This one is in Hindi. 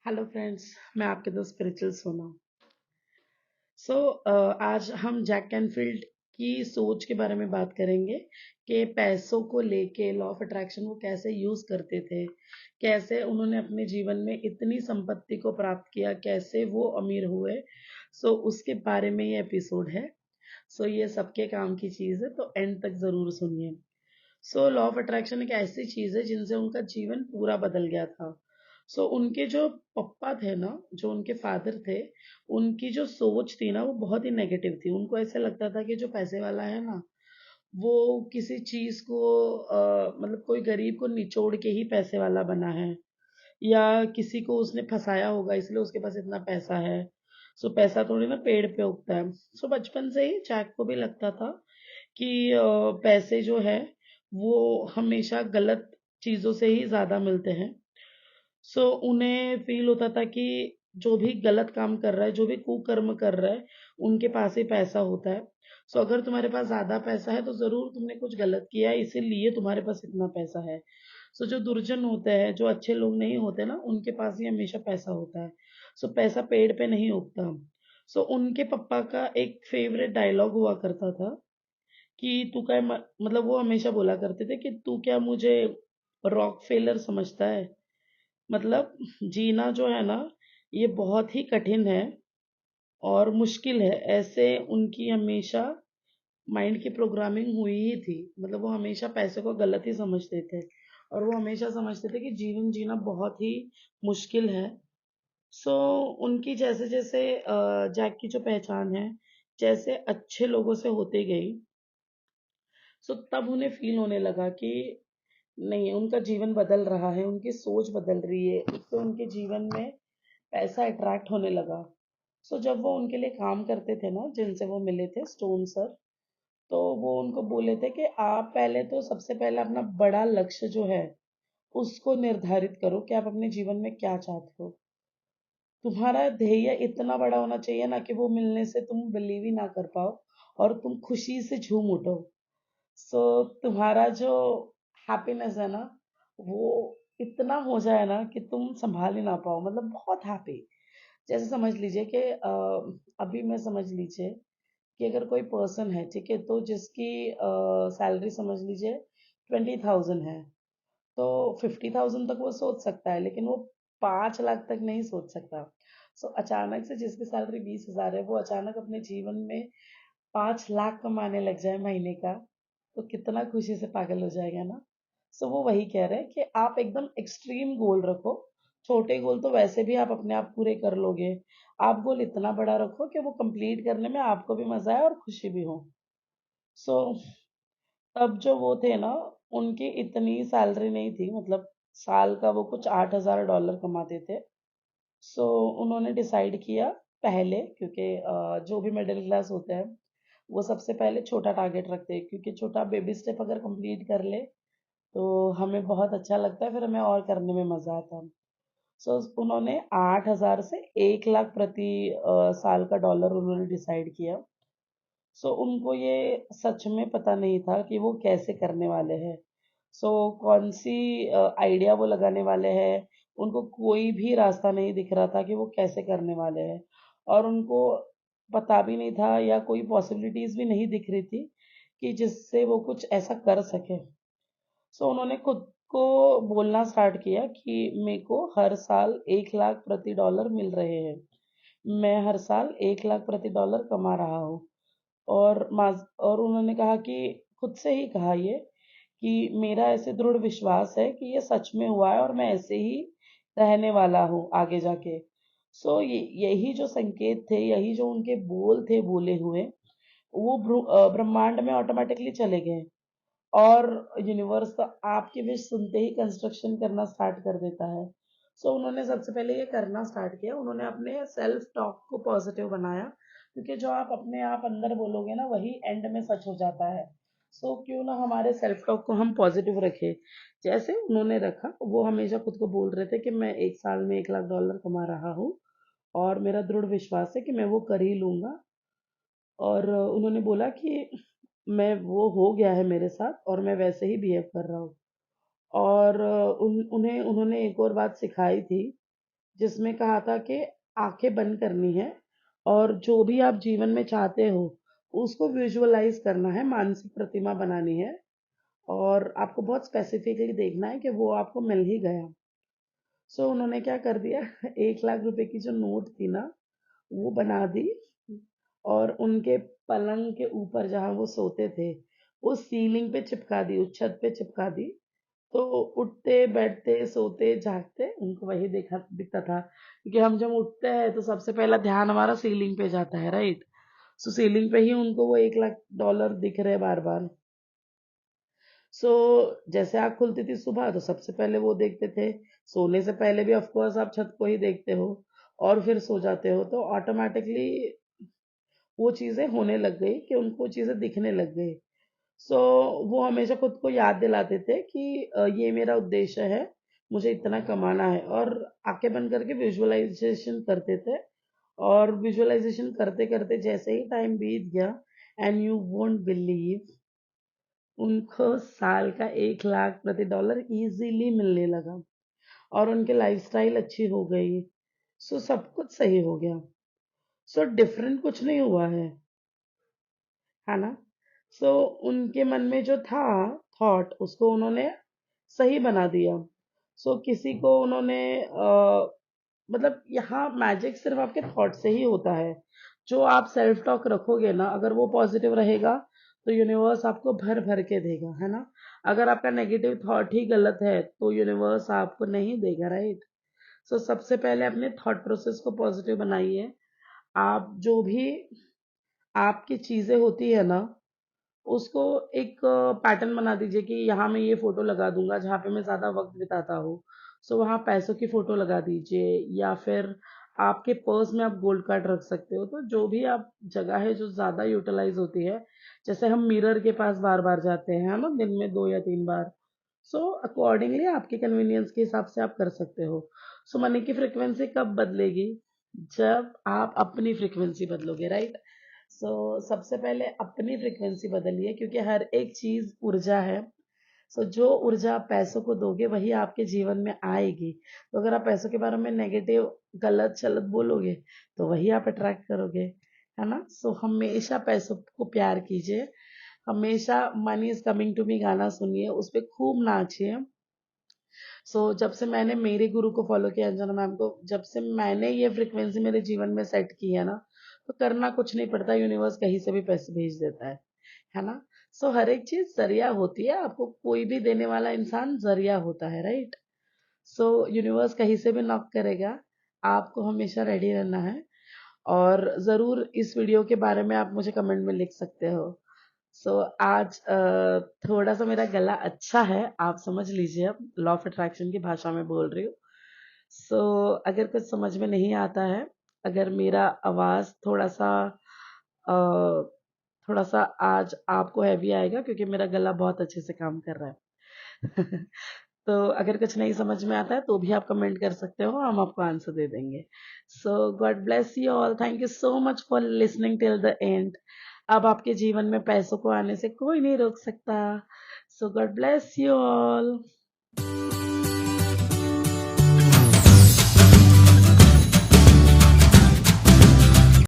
Hello friends. मैं आपके दोस्त स्पिरिचुअल सोना। सो आज हम जैक कैनफील्ड की सोच के बारे में बात करेंगे कि पैसों को लेके लॉ ऑफ अट्रैक्शन वो कैसे यूज करते थे, कैसे उन्होंने अपने जीवन में इतनी संपत्ति को प्राप्त किया, कैसे वो अमीर हुए। उसके बारे में ये एपिसोड है। ये सबके काम की चीज है, तो एंड तक जरूर सुनिए। लॉ ऑफ अट्रैक्शन एक ऐसी चीज है जिनसे उनका जीवन पूरा बदल गया था। उनके जो पप्पा थे ना, जो उनके फादर थे, उनकी जो सोच थी ना वो बहुत ही नेगेटिव थी। उनको ऐसा लगता था कि जो पैसे वाला है ना, वो किसी चीज को मतलब कोई गरीब को निचोड़ के ही पैसे वाला बना है, या किसी को उसने फंसाया होगा इसलिए उसके पास इतना पैसा है। पैसा थोड़ी ना पेड़ पे उगता है। बचपन से ही जैक को भी लगता था कि पैसे जो है वो हमेशा गलत चीजों से ही ज्यादा मिलते हैं। उन्हें फील होता था कि जो भी गलत काम कर रहा है, जो भी कुकर्म कर रहा है, उनके पास ही पैसा होता है। अगर तुम्हारे पास ज्यादा पैसा है तो जरूर तुमने कुछ गलत किया है, इसीलिए तुम्हारे पास इतना पैसा है। जो दुर्जन होते हैं, जो अच्छे लोग नहीं होते ना, उनके पास ही हमेशा पैसा होता है। पैसा पेड़ पे नहीं उगता। उनके पापा का एक फेवरेट डायलॉग हुआ करता था कि तू क्या मतलब वो हमेशा बोला करते थे कि तू क्या मुझे रॉक फेलर समझता है। मतलब जीना जो है ना, ये बहुत ही कठिन है और मुश्किल है। ऐसे उनकी हमेशा माइंड की प्रोग्रामिंग हुई ही थी। मतलब वो हमेशा पैसे को गलत ही समझते थे, और वो हमेशा समझते थे कि जीवन जीना बहुत ही मुश्किल है। सो उनकी जैसे जैसे जैक की जो पहचान है, जैसे अच्छे लोगों से होते गई, तब उन्हें फील होने लगा कि नहीं, उनका जीवन बदल रहा है, उनकी सोच बदल रही है, उससे उनके जीवन में पैसा अट्रैक्ट होने लगा। जब वो उनके लिए काम करते थे ना, जिनसे वो मिले थे, स्टोन सर, तो वो उनको बोले थे कि आप पहले तो सबसे पहले अपना बड़ा लक्ष्य जो है उसको निर्धारित करो कि आप अपने जीवन में क्या चाहते हो। तुम्हारा ध्येय इतना बड़ा होना चाहिए ना कि वो मिलने से तुम बिलीव ही ना कर पाओ और तुम खुशी से झूम उठो। तुम्हारा जो हैप्पीनेस है ना, वो इतना हो जाए ना कि तुम संभाल ही ना पाओ, मतलब बहुत हैप्पी। जैसे समझ लीजिए कि अभी मैं समझ लीजिए कि अगर कोई पर्सन है, ठीक है, तो जिसकी सैलरी समझ लीजिए 20,000 है, तो 50,000 तक वो सोच सकता है, लेकिन वो 5 लाख तक नहीं सोच सकता। अचानक से जिसकी सैलरी 20,000 है, वो अचानक अपने जीवन में 5 लाख कमाने लग जाए महीने का, तो कितना खुशी से पागल हो जाएगा ना। वो वही कह रहे हैं कि आप एकदम एक्सट्रीम गोल रखो। छोटे गोल तो वैसे भी आप अपने आप पूरे कर लोगे। आप गोल इतना बड़ा रखो कि वो कंप्लीट करने में आपको भी मजा आए और खुशी भी हो। सो तब जो वो थे ना, उनकी इतनी सैलरी नहीं थी, मतलब साल का वो कुछ $8,000 कमाते थे। उन्होंने डिसाइड किया पहले, क्योंकि जो भी मिडिल क्लास होते हैं वो सबसे पहले छोटा टारगेट रखते हैं, क्योंकि छोटा बेबी स्टेप अगर कंप्लीट कर ले तो हमें बहुत अच्छा लगता है, फिर हमें और करने में मजा आता है। उन्होंने 8,000 से 1 लाख प्रति साल का डॉलर उन्होंने डिसाइड किया। उनको ये सच में पता नहीं था कि वो कैसे करने वाले हैं। कौन सी आइडिया वो लगाने वाले हैं। उनको कोई भी रास्ता नहीं दिख रहा था कि वो कैसे करने वाले हैं, और उनको पता भी नहीं था या कोई पॉसिबिलिटीज भी नहीं दिख रही थी कि जिससे वो कुछ ऐसा कर सके। उन्होंने खुद को बोलना स्टार्ट किया कि मेरे को हर साल 1 लाख प्रति डॉलर मिल रहे हैं, मैं हर साल 1 लाख प्रति डॉलर कमा रहा हूँ। और उन्होंने कहा कि खुद से ही कहा ये कि मेरा ऐसे दृढ़ विश्वास है कि ये सच में हुआ है और मैं ऐसे ही रहने वाला हूँ आगे जाके। यही जो संकेत थे, यही जो उनके बोल थे बोले हुए, वो ब्रह्मांड में ऑटोमेटिकली चले गए। और यूनिवर्स तो आपकी विश सुनते ही कंस्ट्रक्शन करना स्टार्ट कर देता है। उन्होंने सबसे पहले ये करना स्टार्ट किया, उन्होंने अपने सेल्फ टॉक को पॉजिटिव बनाया, क्योंकि जो आप अपने आप अंदर बोलोगे ना, वही एंड में सच हो जाता है। क्यों ना हमारे सेल्फ टॉक को हम पॉजिटिव रखें। जैसे उन्होंने रखा, वो हमेशा खुद को बोल रहे थे कि मैं एक साल में 1 लाख डॉलर कमा रहा हूँ, और मेरा दृढ़ विश्वास है कि मैं वो कर ही लूंगा। और उन्होंने बोला कि मैं वो हो गया है मेरे साथ और मैं वैसे ही बिहेव कर रहा हूँ। और उन्हें उन्होंने एक और बात सिखाई थी जिसमें कहा था कि आंखें बंद करनी है और जो भी आप जीवन में चाहते हो उसको विजुअलाइज करना है, मानसिक प्रतिमा बनानी है और आपको बहुत स्पेसिफिकली देखना है कि वो आपको मिल ही गया। सो उन्होंने क्या कर दिया 1 लाख रुपए की जो नोट थी ना वो बना दी और उनके पलंग के ऊपर जहाँ वो सोते थे उस सीलिंग पे चिपका दी, उस छत पे चिपका दी। तो उठते बैठते सोते जागते उनको वही देखा दिखता था, क्योंकि हम जब उठते हैं तो सबसे पहला ध्यान हमारा सीलिंग पे जाता है, राइट। सो सीलिंग पे ही उनको वो $1 लाख दिख रहे बार बार। सो जैसे आँख खुलती थी सुबह तो सबसे पहले वो देखते थे, सोने से पहले भी ऑफ कोर्स आप छत को ही देखते हो और फिर सो जाते हो, तो ऑटोमेटिकली वो चीजें होने लग गई कि उनको वो चीजें दिखने लग गई। सो वो हमेशा खुद को याद दिलाते थे कि ये मेरा उद्देश्य है, मुझे इतना कमाना है, और आंखें बंद करके विजुअलाइजेशन करते थे। और विजुअलाइजेशन करते करते जैसे ही टाइम बीत गया, एंड यू वोंट बिलीव, उनको साल का 1 लाख प्रति डॉलर इजीली मिलने लगा और उनकी लाइफस्टाइल अच्छी हो गई। सो सब कुछ सही हो गया। सो डिफरेंट कुछ नहीं हुआ है ना। सो उनके मन में जो था थॉट उसको उन्होंने सही बना दिया। सो किसी को उन्होंने मतलब यहाँ मैजिक सिर्फ आपके थॉट से ही होता है। जो आप सेल्फ टॉक रखोगे ना, अगर वो पॉजिटिव रहेगा तो यूनिवर्स आपको भर भर के देगा, है ना। अगर आपका नेगेटिव थॉट ही गलत है तो यूनिवर्स आपको नहीं देगा, राइट। सो सबसे पहले अपने थॉट प्रोसेस को पॉजिटिव बनाइए। आप जो भी आपकी चीजें होती है ना उसको एक पैटर्न बना दीजिए कि यहाँ मैं ये फोटो लगा दूंगा जहाँ पे मैं ज्यादा वक्त बिताता हूँ। सो वहाँ पैसों की फोटो लगा दीजिए, या फिर आपके पर्स में आप गोल्ड कार्ड रख सकते हो। तो जो भी आप जगह है जो ज्यादा यूटिलाइज होती है, जैसे हम मिरर के पास बार बार जाते हैं, है ना, दिन में 2 या 3 बार। सो अकॉर्डिंगली आपके कन्वीनियंस के हिसाब से आप कर सकते हो। सो मनी की फ्रिक्वेंसी कब बदलेगी? जब आप अपनी फ्रिक्वेंसी बदलोगे, राइट। सबसे पहले अपनी फ्रिक्वेंसी बदलिए, क्योंकि हर एक चीज ऊर्जा है। जो ऊर्जा आप पैसों को दोगे वही आपके जीवन में आएगी। तो अगर आप पैसों के बारे में नेगेटिव, गलत चलत बोलोगे तो वही आप अट्रैक्ट करोगे, है ना। हमेशा पैसों को प्यार कीजिए, हमेशा money is coming to me गाना सुनिए, उस पर खूब नाचिए। जब से मैंने मेरे गुरु को फॉलो किया, अंजना मैम को, जब से मैंने ये फ्रिक्वेंसी मेरे जीवन में सेट की है ना, तो करना कुछ नहीं पड़ता, यूनिवर्स कहीं से भी पैसे भेज देता है ना। हर एक चीज जरिया होती है, आपको कोई भी देने वाला इंसान जरिया होता है, राइट। यूनिवर्स कहीं से भी नॉक करेगा, आपको हमेशा रेडी रहना है। और जरूर इस वीडियो के बारे में आप मुझे कमेंट में लिख सकते हो। आज थोड़ा सा मेरा गला अच्छा है, आप समझ लीजिए, अब लॉ ऑफ अट्रैक्शन की भाषा में बोल रही हूँ। अगर कुछ समझ में नहीं आता है, अगर मेरा आवाज अ, थोड़ा सा आज आपको हैवी आएगा, क्योंकि मेरा गला बहुत अच्छे से काम कर रहा है तो अगर कुछ नहीं समझ में आता है तो भी आप कमेंट कर सकते हो, हम आपको आंसर दे देंगे। God bless you all, thank you so much for listening till the end. अब आपके जीवन में पैसों को आने से कोई नहीं रोक सकता। God bless you all.